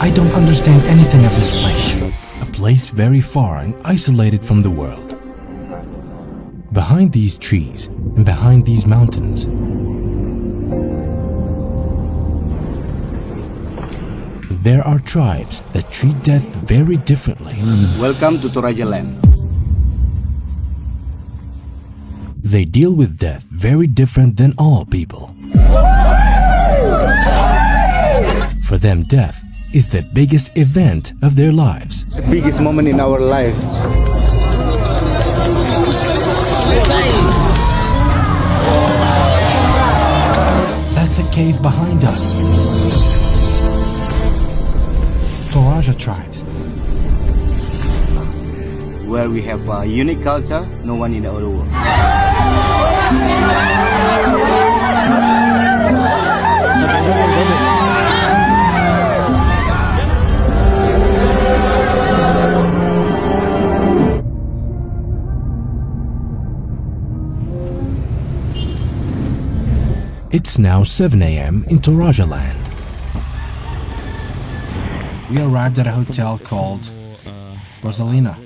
I don't understand anything of this place. A place very far and isolated from the world. Behind these trees and behind these mountains, there are tribes that treat death very differently. Welcome to Toraja land. They deal with death very different than all people. For them, death is the biggest event of their lives. The biggest moment in our life. That's a cave behind us. Toraja tribes. Where we have a unique culture, no one in the other world. It's now 7 a.m. in Toraja land. We arrived at a hotel called Rosalina.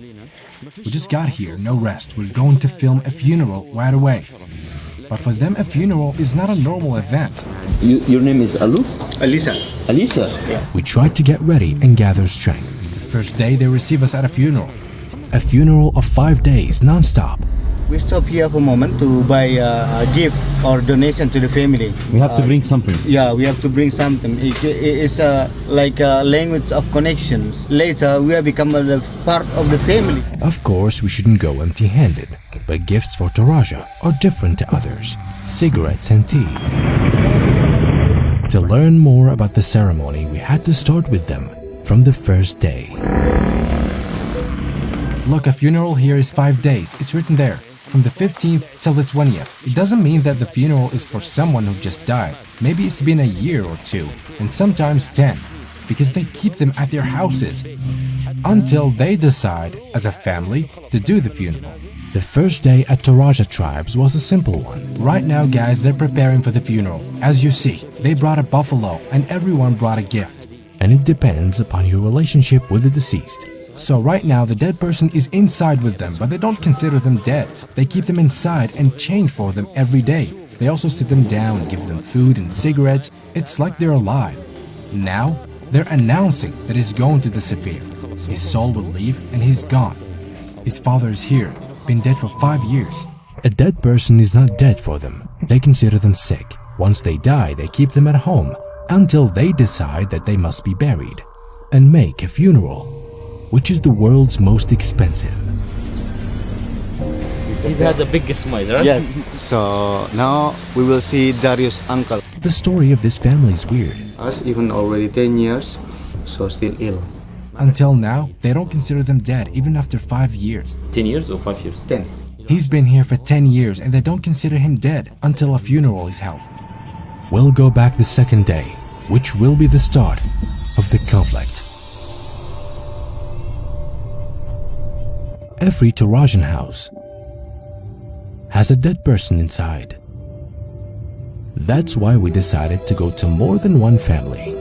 We just got here, no rest. We're going to film a funeral right away. But for them, a funeral is not a normal event. Your name is Alu? Alisa. Alisa? Yeah. We tried to get ready and gather strength. The first day, they receive us at a funeral. A funeral of 5 days, non-stop. We stop here for a moment to buy a gift or donation to the family. We have to bring something. Yeah, we have to bring something. It's like a language of connections. Later, we have become a part of the family. Of course, we shouldn't go empty-handed, but gifts for Toraja are different to others. Cigarettes and tea. To learn more about the ceremony, we had to start with them from the first day. Look, a funeral here is 5 days. It's written there. From the 15th till the 20th. It doesn't mean that the funeral is for someone who just died. Maybe it's been a year or 2, and sometimes 10, because they keep them at their houses until they decide, as a family, to do the funeral. The first day at Toraja tribes was a simple one. Right now, guys, they're preparing for the funeral. As you see, they brought a buffalo and everyone brought a gift. And it depends upon your relationship with the deceased. So right now, the dead person is inside with them, but they don't consider them dead. They keep them inside and change for them every day. They also sit them down, give them food and cigarettes. It's like they're alive. Now, they're announcing that he's going to disappear. His soul will leave and he's gone. His father is here, been dead for 5 years. A dead person is not dead for them. They consider them sick. Once they die, they keep them at home until they decide that they must be buried and make a funeral, which is the world's most expensive. He has a big smile, right? Yes. So now we will see Darius' uncle. The story of this family is weird. Us even already 10 years, so still ill. Until now, they don't consider them dead even after 5 years. 10 years or 5 years? 10. He's been here for 10 years and they don't consider him dead until a funeral is held. We'll go back the second day, which will be the start of the conflict. Every Torajan house has a dead person inside. That's why we decided to go to more than one family.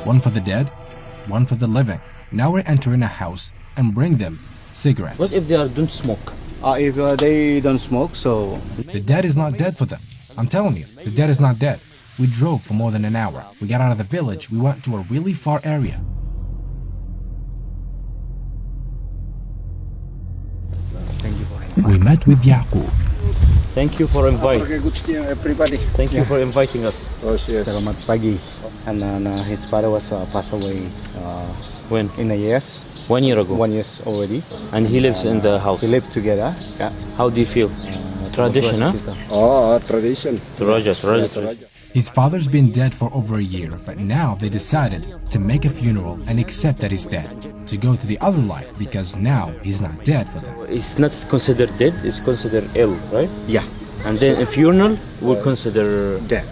One for the dead, one for the living. Now we're entering a house and bring them cigarettes. What if they don't smoke? If they don't smoke, so... The dead is not dead for them. I'm telling you, the dead is not dead. We drove for more than an hour. We got out of the village. We went to a really far area. Thank you. We met with Yaqub. Thank you for inviting. Everybody. Thank you for inviting us. Oh, yes. Selamat pagi. And his father was passed away When? in a years. 1 year ago. 1 year already. And he lives in the house. We live together. Yeah. How do you feel? Tradition, huh? Oh, tradition. Toraja. His father's been dead for over a year, but now they decided to make a funeral and accept that he's dead, to go to the other life because now he's not dead for them. It's not considered dead, it's considered ill, right? Yeah. And then a funeral will consider Dead.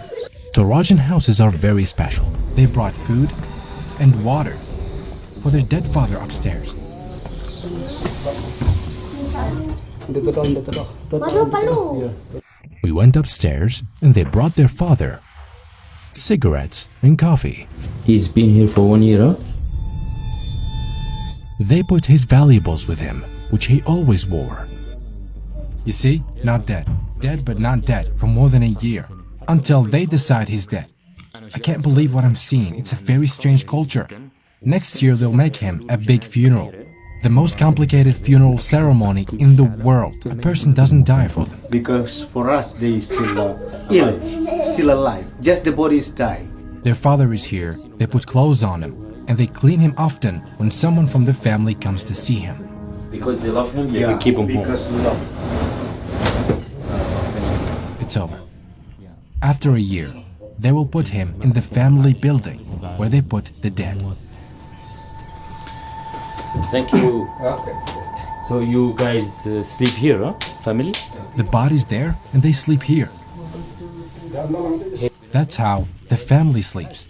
Torajan houses are very special. They brought food and water for their dead father upstairs. We went upstairs and they brought their father cigarettes and coffee. He's been here for 1 year, huh? They put his valuables with him, which he always wore. You see, not dead. Dead but not dead for more than a year. Until they decide he's dead. I can't believe what I'm seeing. It's a very strange culture. Next year they'll make him a big funeral. The most complicated funeral ceremony in the world. A person doesn't die for them. Because for us, they still ill, still alive. Just the body is dying. Their father is here, they put clothes on him, and they clean him often when someone from the family comes to see him. Because they love him, they will keep him because home. we love. It's over. After a year, they will put him in the family building where they put the dead. Thank you. So you guys sleep here, huh? Family? The body's there and they sleep here. That's how the family sleeps.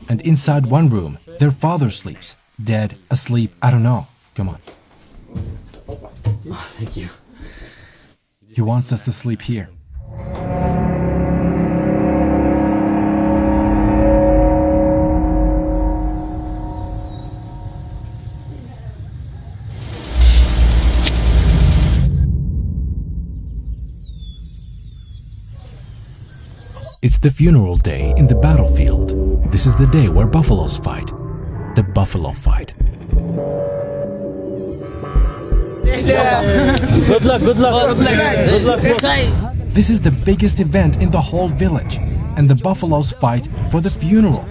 And inside one room, their father sleeps. Dead, asleep, I don't know. Come on. Oh, thank you. He wants us to sleep here. It's the funeral day in the battlefield. This is the day where buffaloes fight. The buffalo fight. Good luck, good luck. Good luck. This is the biggest event in the whole village, and the buffaloes fight for the funeral.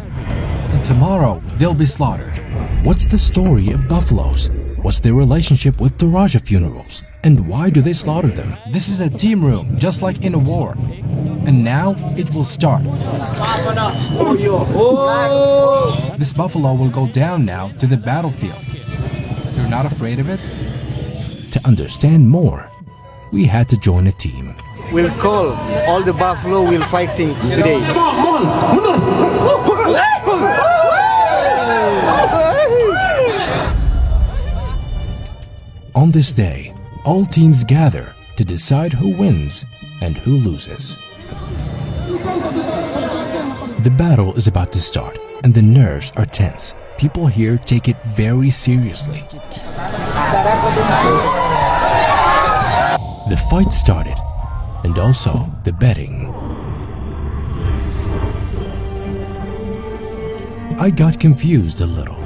And tomorrow, they'll be slaughtered. What's the story of buffaloes? What's their relationship with Toraja funerals? And why do they slaughter them? This is a team room, just like in a war. And now, it will start. This buffalo will go down now to the battlefield. You're not afraid of it? To understand more, we had to join a team. We'll call all the buffalo will fighting today. On this day, all teams gather to decide who wins and who loses. The battle is about to start, and the nerves are tense. People here take it very seriously. The fight started, and also the betting. I got confused a little.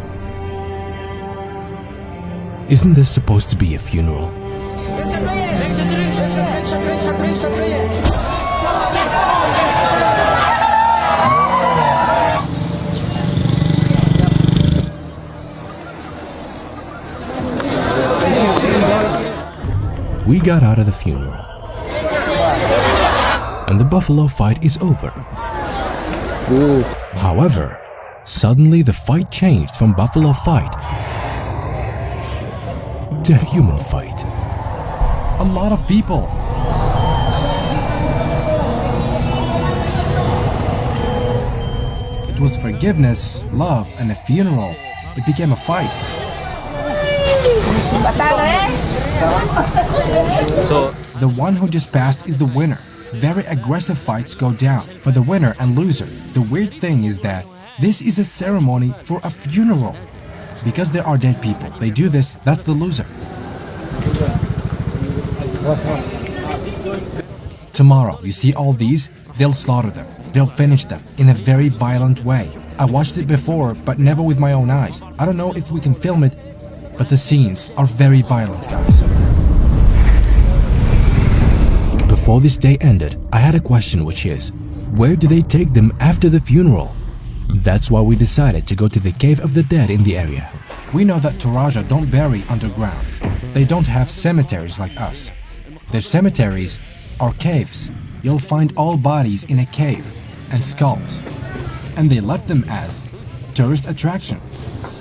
Isn't this supposed to be a funeral? We got out of the funeral, and the buffalo fight is over. Ooh. However, suddenly the fight changed from buffalo fight to human fight. A lot of people. It was forgiveness, love, and a funeral. It became a fight. So The one who just passed is the winner. Very aggressive fights go down for the winner and loser. The weird thing is that this is a ceremony for a funeral. Because there are dead people, they do this, that's the loser. Tomorrow, you see all these? They'll slaughter them. They'll finish them in a very violent way. I watched it before, but never with my own eyes. I don't know if we can film it, but the scenes are very violent, guys. Before this day ended, I had a question, which is, where do they take them after the funeral? That's why we decided to go to the Cave of the Dead in the area. We know that Toraja don't bury underground. They don't have cemeteries like us. Their cemeteries are caves. You'll find all bodies in a cave and skulls. And they left them as tourist attraction.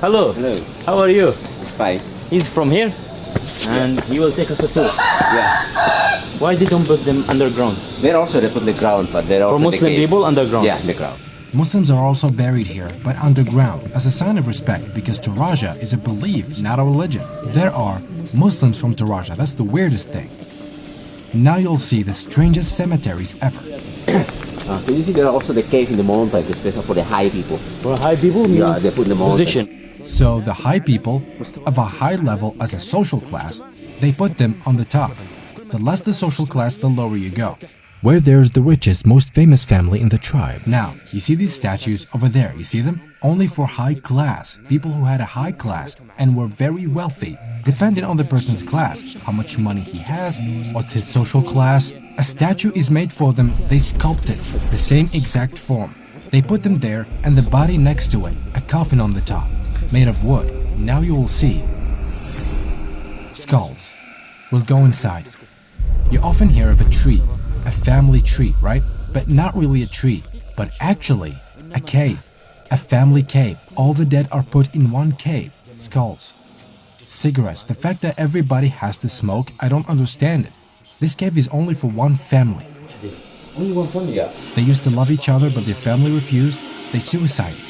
hello. Hello. How are you? It's fine. He's from here, and he will take us a tour. Yeah. Why they don't put them underground? There also they put the ground, but they're also For Muslim the cave. people, underground. Yeah, the ground. Muslims are also buried here, but underground, as a sign of respect, because Toraja is a belief, not a religion. There are Muslims from Toraja, that's the weirdest thing. Now you'll see the strangest cemeteries ever. Can you see there are also the cave in the mountain, especially for the high people? For high people, Yeah, they put in the mountain. position. So the high people, of a high level as a social class, they put them on the top. The less the social class, the lower you go. Where there's the richest, most famous family in the tribe. Now, you see these statues over there, you see them? Only for high class, people who had a high class and were very wealthy. Depending on the person's class, how much money he has, what's his social class, a statue is made for them, they sculpt it, the same exact form. They put them there and the body next to it, a coffin on the top, made of wood. Now you will see skulls. We'll go inside. You often hear of a tree, a family tree, right? But not really a tree, but actually a cave, a family cave. All the dead are put in one cave. Skulls. Cigarettes. The fact that everybody has to smoke, I don't understand it. This cave is only for one family. Only one family, yeah. They used to love each other, but their family refused. They suicided.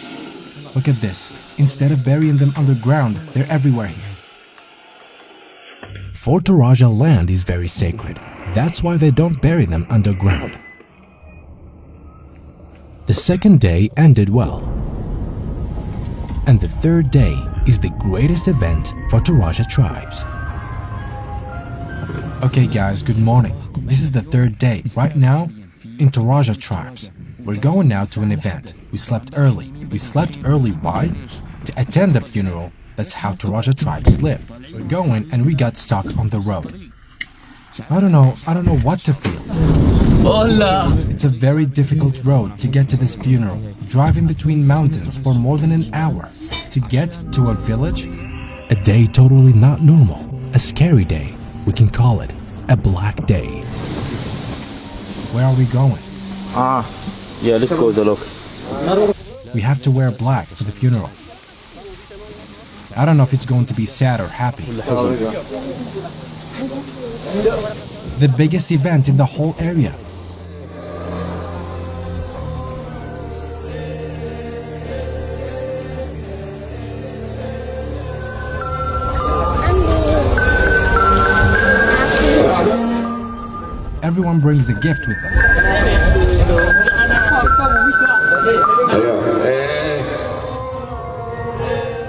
Look at this. Instead of burying them underground, they're everywhere here. For Toraja, land is very sacred. That's why they don't bury them underground. The second day ended well. And the third day is the greatest event for Toraja tribes. Okay guys, good morning. This is the third day. Right now, in Toraja tribes. We're going now to an event. We slept early. We slept early, why? To attend the funeral. That's how Toraja tribes live. We're going and we got stuck on the road. I don't know what to feel. Hola. It's a very difficult road to get to this funeral. Driving between mountains for more than an hour. To get to a village? A day totally not normal. A scary day. We can call it a black day. Where are we going? Yeah, let's go to look. We have to wear black for the funeral. I don't know if it's going to be sad or happy. The biggest event in the whole area. Everyone brings a gift with them.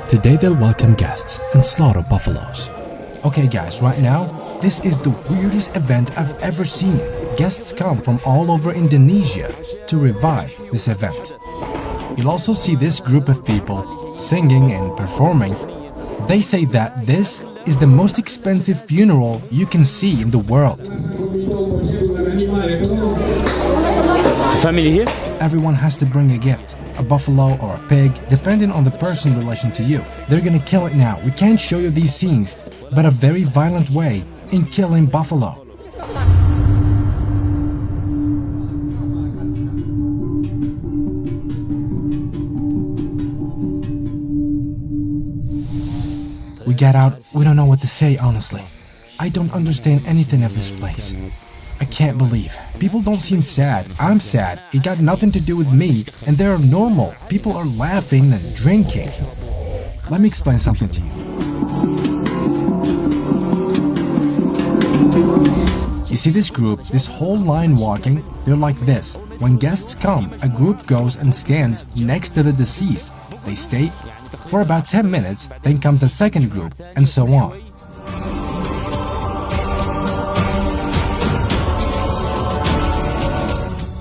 Today they'll welcome guests and slaughter buffaloes. Okay guys, right now, this is the weirdest event I've ever seen. Guests come from all over Indonesia to revive this event. You'll also see this group of people singing and performing. They say that this is the most expensive funeral you can see in the world. Family here? Everyone has to bring a gift, a buffalo or a pig, depending on the person in relation to you. They're gonna kill it now. We can't show you these scenes, but a very violent way in killing buffalo. We get out, we don't know what to say, honestly. I don't understand anything of this place. I can't believe. People don't seem sad. I'm sad. It got nothing to do with me, and they're normal. People are laughing and drinking. Let me explain something to you. You see this group, this whole line walking, they're like this. When guests come, a group goes and stands next to the deceased. They stay for about 10 minutes, then comes a second group, and so on.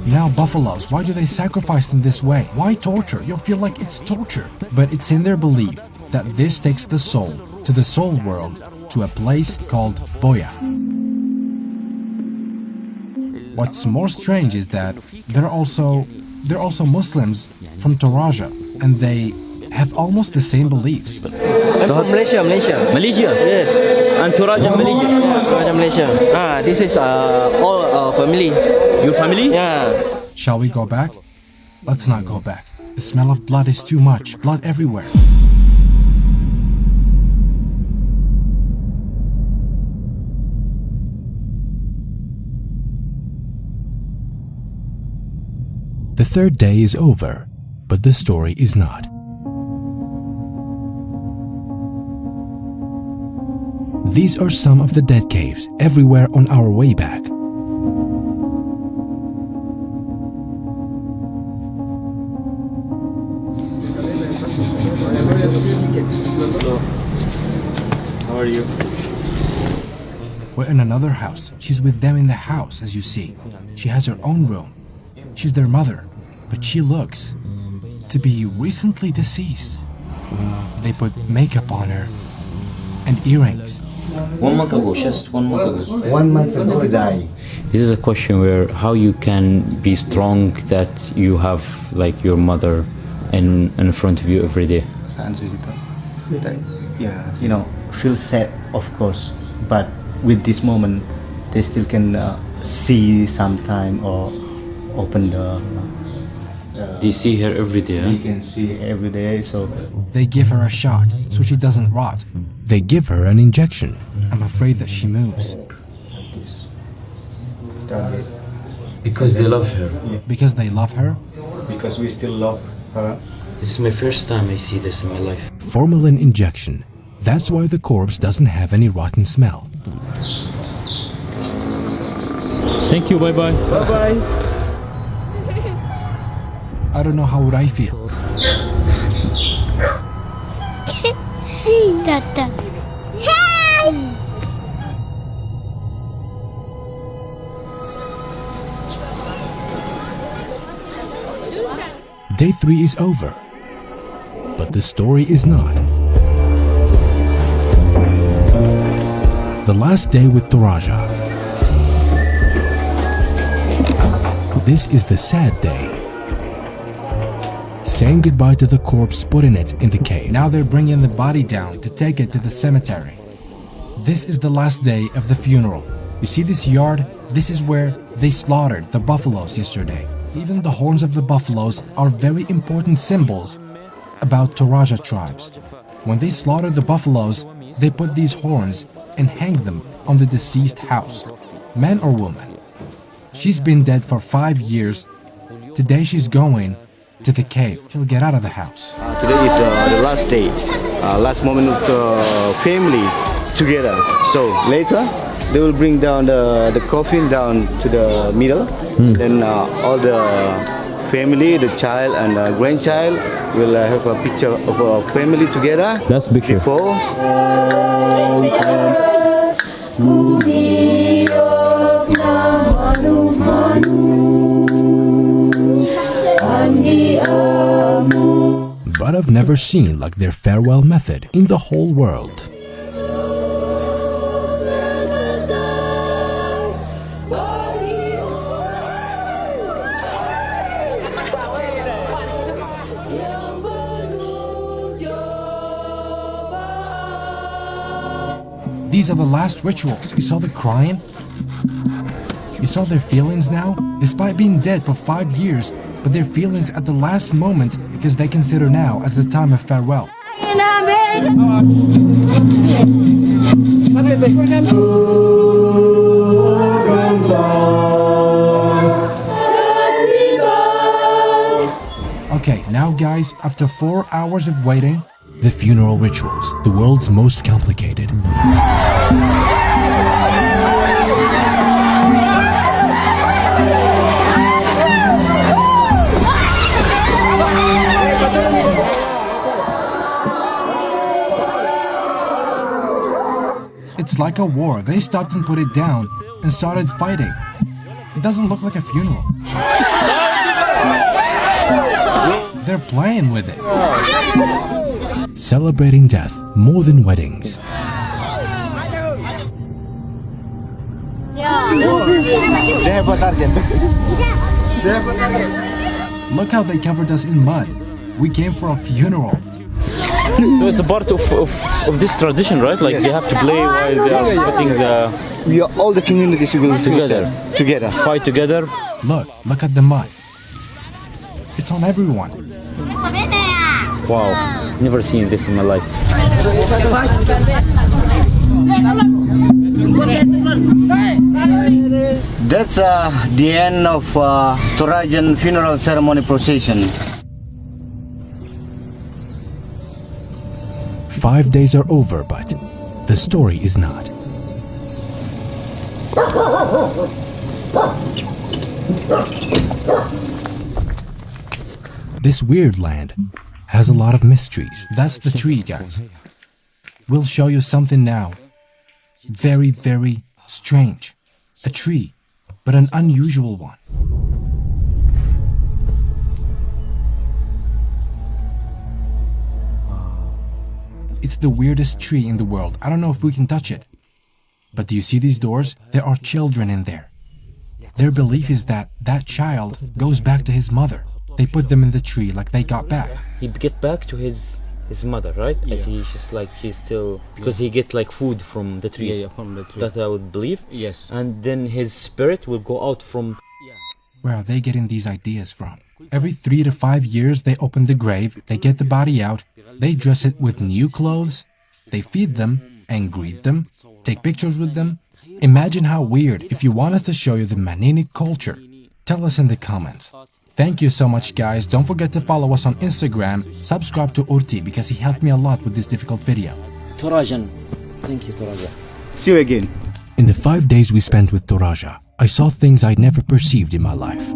Now buffaloes, why do they sacrifice them this way? Why torture? You'll feel like it's torture. But it's in their belief that this takes the soul to the soul world, to a place called Boya. What's more strange is that they're also Muslims from Toraja, and they have almost the same beliefs. I'm from Malaysia. Malaysia? Yes. And Toraja, Malaysia? Toraja, Malaysia. This is all our family. Your family? Yeah. Shall we go back? Let's not go back. The smell of blood is too much. Blood everywhere. The third day is over, but the story is not. These are some of the dead caves everywhere on our way back. in another house. She's with them in the house, as you see. She has her own room. She's their mother, but she looks to be recently deceased. They put makeup on her and earrings. 1 month ago, just 1 month ago. 1 month ago, I died. This is a question where how you can be strong that you have like your mother in front of you every day. Yeah, you know, feel sad, of course, but with this moment, they still can see sometime or open the. They see her every day. You can see every day, so. They give her a shot so she doesn't rot. They give her an injection. I'm afraid that she moves. Because they love her. Because they love her? Because we still love her. This is my first time I see this in my life. Formalin injection. That's why the corpse doesn't have any rotten smell. Thank you, bye-bye. Bye-bye. I don't know how would I feel. Day 3 is over, but the story is not. The last day with Toraja. This is the sad day. Saying goodbye to the corpse putting it in the cave. Now they're bringing the body down to take it to the cemetery. This is the last day of the funeral. You see this yard? This is where they slaughtered the buffaloes yesterday. Even the horns of the buffaloes are very important symbols about Toraja tribes. When they slaughter the buffaloes, they put these horns and hang them on the deceased house, man or woman. She's been dead for 5 years. Today she's going to the cave. She'll get out of the house. Today is the last day, last moment with the family together. So later, they will bring down the coffin down to the middle. Then all the family, the child and the grandchild will have a picture of a family together. That's a picture. Before. But I've never seen like their farewell method in the whole world. These are the last rituals. You saw the crying? You saw their feelings now? Despite being dead for 5 years, but their feelings at the last moment because they consider now as the time of farewell. Okay, now guys, after 4 hours of waiting, the funeral rituals, the world's most complicated. It's like a war. They stopped and put it down and started fighting. It doesn't look like a funeral. They're playing with it. Celebrating death more than weddings. Look how they covered us in mud. We came for a funeral. So it's a part of this tradition, right? Like they have to play while they are putting the... We are all the communities will together. Fight together. Look at the mud. It's on everyone. Wow, never seen this in my life. That's the end of Torajan funeral ceremony procession. 5 days are over, but the story is not. This weird land has a lot of mysteries. That's the tree, guys. We'll show you something now. Very, very Strange. A tree, but an unusual one. It's the weirdest tree in the world. I don't know if we can touch it. But do you see these doors? There are children in there. Their belief is that that child goes back to his mother. They put them in the tree like they got back. He'd get back to his mother, right? As he's just like, he's still, because he get like food from the trees. Yeah, from the tree. That I would believe. Yes. And then his spirit will go out from. Where are they getting these ideas from? Every 3 to 5 years they open the grave, they get the body out, they dress it with new clothes, they feed them and greet them, take pictures with them. Imagine how weird. If you want us to show you the Manini culture, tell us in the comments. Thank you so much guys. Don't forget to follow us on Instagram, subscribe to Urti because he helped me a lot with this difficult video. Torajan. Thank you, Toraja. See you again. In the 5 days we spent with Toraja, I saw things I'd never perceived in my life.